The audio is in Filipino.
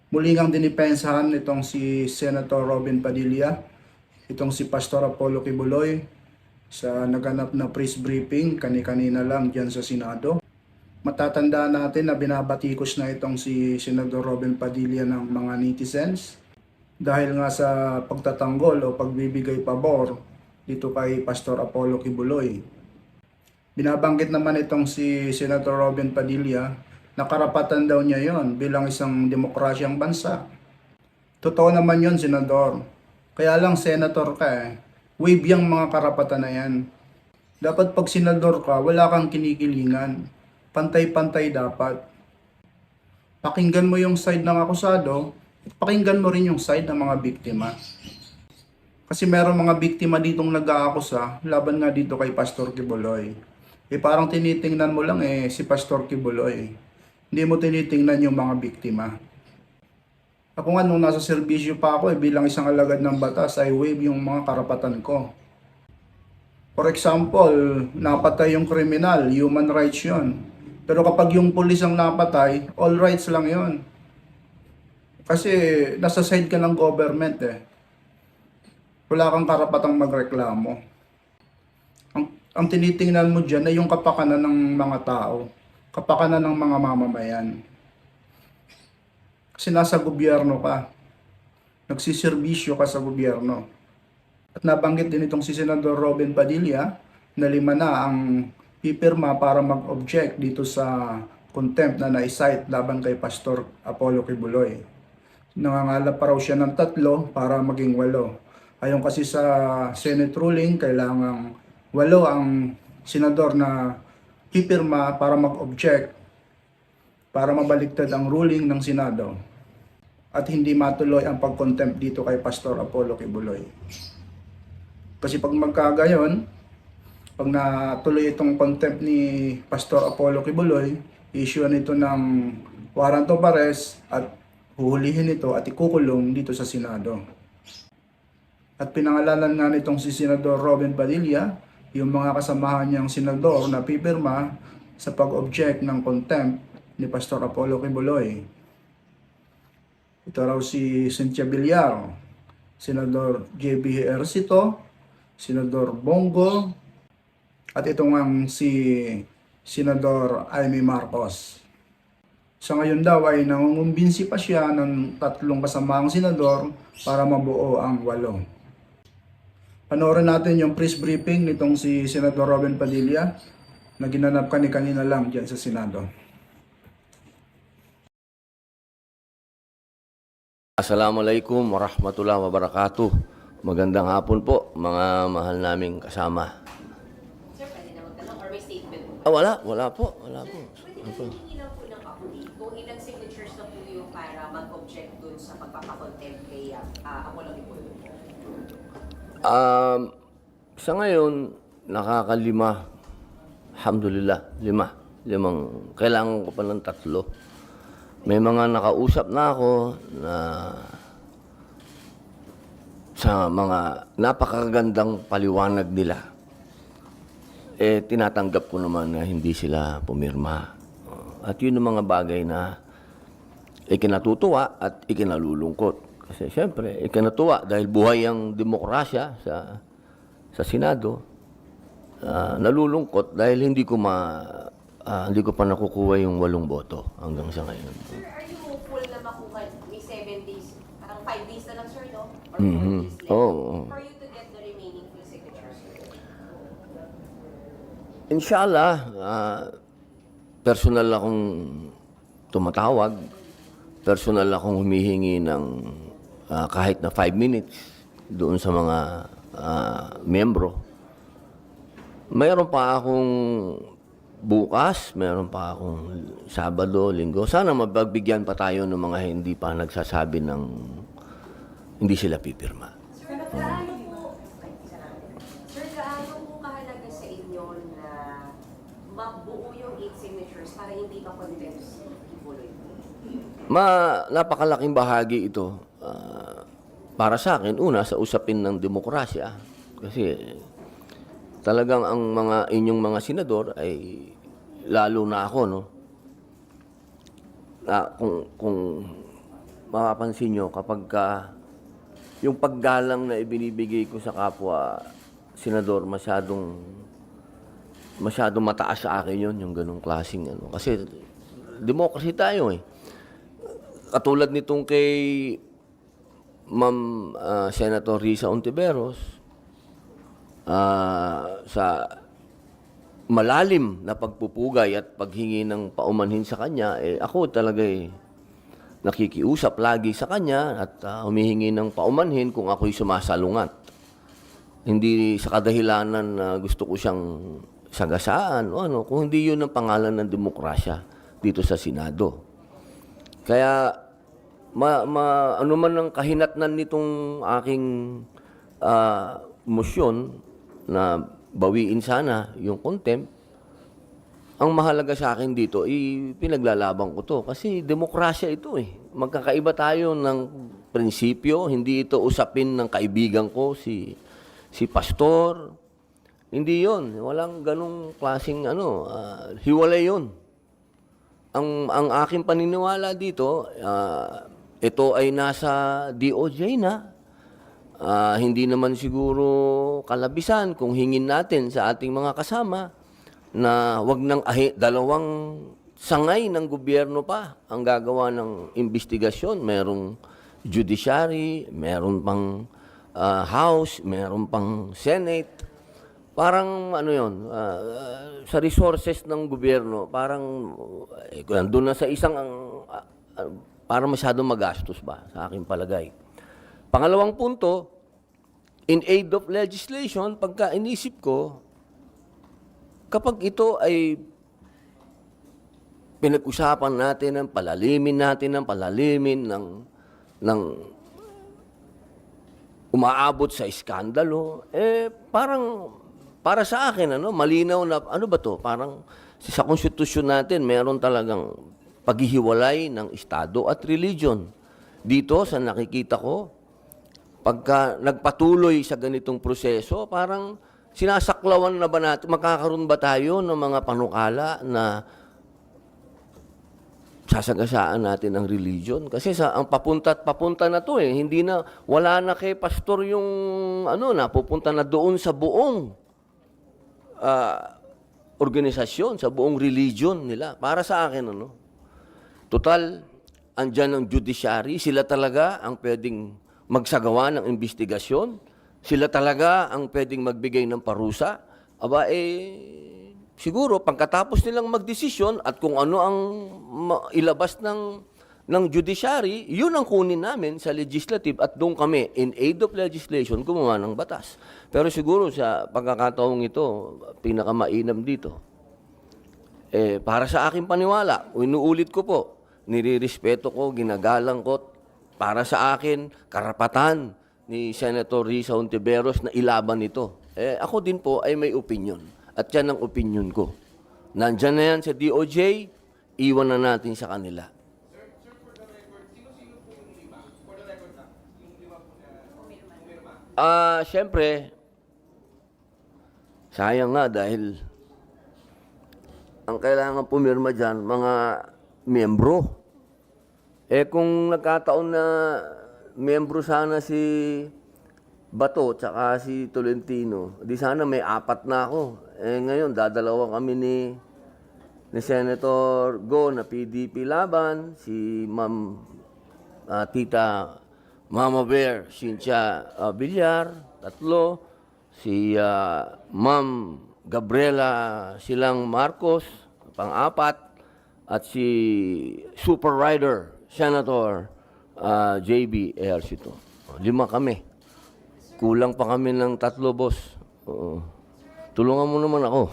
Muli ngang dinipensahan itong si Senator Robin Padilla, itong si Pastor Apollo Kibuloy sa naganap na press briefing kani-kanina lang dyan sa Senado. Matatandaan natin na binabatikos na itong si Senador Robin Padilla ng mga netizens dahil nga sa pagtatanggol o pagbibigay pabor dito kay Pastor Apollo Kibuloy. Binabanggit naman itong si Senator Robin Padilla na karapatan daw niya yon bilang isang demokrasyang bansa. Totoo naman yon, Senador. Kaya lang senator ka eh. Waive yung mga karapatan na yan. Dapat pag senador ka, wala kang kinikilingan. Pantay-pantay dapat. Pakinggan mo yung side ng akusado, at pakinggan mo rin yung side ng mga biktima. Kasi meron mga biktima ditong nag-aakusa laban nga dito kay Pastor Kibuloy. Parang tinitingnan mo lang si Pastor Kibuloy. Hindi mo tinitingnan yung mga biktima. Ako nga nung nasa serbisyo pa ako bilang isang alagad ng batas ay waive yung mga karapatan ko. For example, napatay yung kriminal, human rights yun. Pero kapag yung pulis ang napatay, all rights lang yun. Kasi nasa side ka ng government eh. Wala kang karapatang magreklamo. Ang tinitingnan mo dyan ay yung kapakanan ng mga tao, kapakanan ng mga mamamayan. Kasi nasa gobyerno ka, nagsiservisyo ka sa gobyerno. At nabanggit din itong si Senador Robin Padilla na 5 na ang pipirma para mag-object dito sa contempt na na-cite laban kay Pastor Apollo Kibuloy. Nangangalap pa raw siya ng 3 para maging 8. Ayon kasi sa Senate ruling, kailangang 8 ang senador na pipirma para mag-object para mabaligtad ang ruling ng Senado at hindi matuloy ang pag-contempt dito kay Pastor Apollo Kibuloy. Kasi pag magkagayon, pag natuloy itong contempt ni Pastor Apollo Kibuloy, issue nito ng warrant of arrest at huhulihin ito at ikukulong dito sa Senado. At pinangalanan nga nitong si Senador Robin Padilla, yung mga kasamahan niyang senador na pipirma sa pag-object ng contempt ni Pastor Apollo Kibuloy. Ito raw si Cynthia Villar, Senador JB Ejercito, Senador Bongo, at ito ngang si Senador Amy Marcos. Sa ngayon daw ay nangungumbinsi pa siya ng 3 kasamaang senador para mabuo ang 8. Panoorin natin yung press briefing nitong si Senador Robin Padilla na ginanap kanina lang dyan sa Senado. Assalamualaikum warahmatullahi wabarakatuh. Magandang hapon po, mga mahal naming kasama. Sir, pwede na magtanong or may statement po? Wala po. Pwede hihingi lang po ng update kung ilang signatures na po yung para mag-object dun sa pagpapakontempt kay Apollo Kibuloy? Sa ngayon, nakakalima. Alhamdulillah, 5. Kailangan ko pa ng 3. May mga nakausap na ako na sa mga napakagandang paliwanag nila. Tinatanggap ko naman na hindi sila pumirma. At yun ang mga bagay na ikinatutuwa at ikinalulungkot. Kasi siyempre, ikinatuwa dahil buhay ang demokrasya sa Senado. Nalulungkot dahil hindi ko pa nakukuha yung 8 boto hanggang sa ngayon. Sir, are you hopeful na makuha may 7 days, parang 5 days na lang, sir, no? Or 4 Mhm. days left Oo. for you to get the remaining full signatures? Inshallah, personal akong tumatawag, personal akong humihingi ng kahit na 5 minutes doon sa mga miyembro. Mayroon pa akong bukas, mayroon pa akong Sabado, Linggo. Sana mapagbigyan pa tayo ng mga hindi pa nagsasabi ng hindi sila pipirma. Sir, gaano po kahalaga sa inyo na mabuo yung 8 signatures para hindi pa contempt si Kibuloy? Napakalaking bahagi ito para sa akin. Una, sa usapin ng demokrasya. Kasi talagang ang inyong mga senador ay lalo na ako, no? Kung mapapansin nyo kapag yung paggalang na ibinibigay ko sa kapwa senador masyadong mataas sa akin yun, yung ganong klaseng ano. Kasi democracy tayo eh. Katulad nitong kay Ma'am Senator Risa Ontiveros, sa malalim na pagpupugay at paghingi ng paumanhin sa kanya, ako talaga nakikiusap lagi sa kanya at humihingi ng paumanhin kung ako'y sumasalungat. Hindi sa kadahilanan na gusto ko siyang sagasaan o ano, kung hindi yun ang pangalan ng demokrasya dito sa Senado. Kaya, ano man ang kahinatnan nitong aking motion na bawiin sana yung contempt, ang mahalaga sa akin dito, pinaglalaban ko to. Kasi demokrasya ito eh. Magkakaiba tayo ng prinsipyo. Hindi ito usapin ng kaibigan ko, si pastor. Hindi yon. Walang ganong klaseng hiwalay yon. Ang aking paniniwala dito, ito ay nasa DOJ na. Hindi naman siguro kalabisan kung hingin natin sa ating mga kasama na wag nang dalawang sangay ng gobyerno pa ang gagawa ng investigasyon. Merong judiciary, meron pang House, meron pang Senate. Parang sa resources ng gobyerno, parang doon na sa isang parang masyadong magastos ba sa aking palagay. Pangalawang punto, in aid of legislation, pagka inisip ko, kapag ito ay pinag-usapan natin ng palalimin ng umaabot sa iskandalo, parang para sa akin, malinaw na, ba to? Parang sa konstitusyon natin, meron talagang paghihiwalay ng Estado at religion. Dito, sa nakikita ko, pagka nagpatuloy sa ganitong proseso, parang sinasaklawan na ba natin, makakaroon ba tayo ng mga panukala na sasagasaan natin ang religion? Kasi ang papunta na to hindi na, wala na kay pastor yung, napupunta na doon sa buong organisasyon, sa buong religion nila. Para sa akin, total, andyan ang judiciary, sila talaga ang pwedeng magsagawa ng investigasyon, sila talaga ang pwedeng magbigay ng parusa. Siguro, pagkatapos nilang magdesisyon at kung ano ang ilabas ng judiciary, yun ang kunin namin sa legislative at doon kami, in aid of legislation, gumawa ng batas. Pero siguro sa pagkakataong ito, pinakamainam dito. Para sa aking paniwala, inuulit ko po, nirirespeto ko, ginagalang ko, para sa akin, karapatan ni Senator Risa Ontiveros na ilaban ito. Ako din po ay may opinion. At yan ang opinion ko. Nandyan na yan sa DOJ, iwan na natin sa kanila. Siyempre, sayang nga dahil ang kailangan pumirma dyan, mga miyembro. Kung nagkataon na miyembro sana si Bato tsaka si Tolentino, di sana may 4 na ako. Ngayon, dadalawa kami ni Senator Go na PDP laban, si Ma'am Tita Mama Bear, Cynthia Villar, 3, si Ma'am Gabriela Silang Marcos, pang-4, at si Super Rider, Senator JB Ejercito. 5 kami. Kulang pa kami ng 3, boss. Tulungan mo naman ako.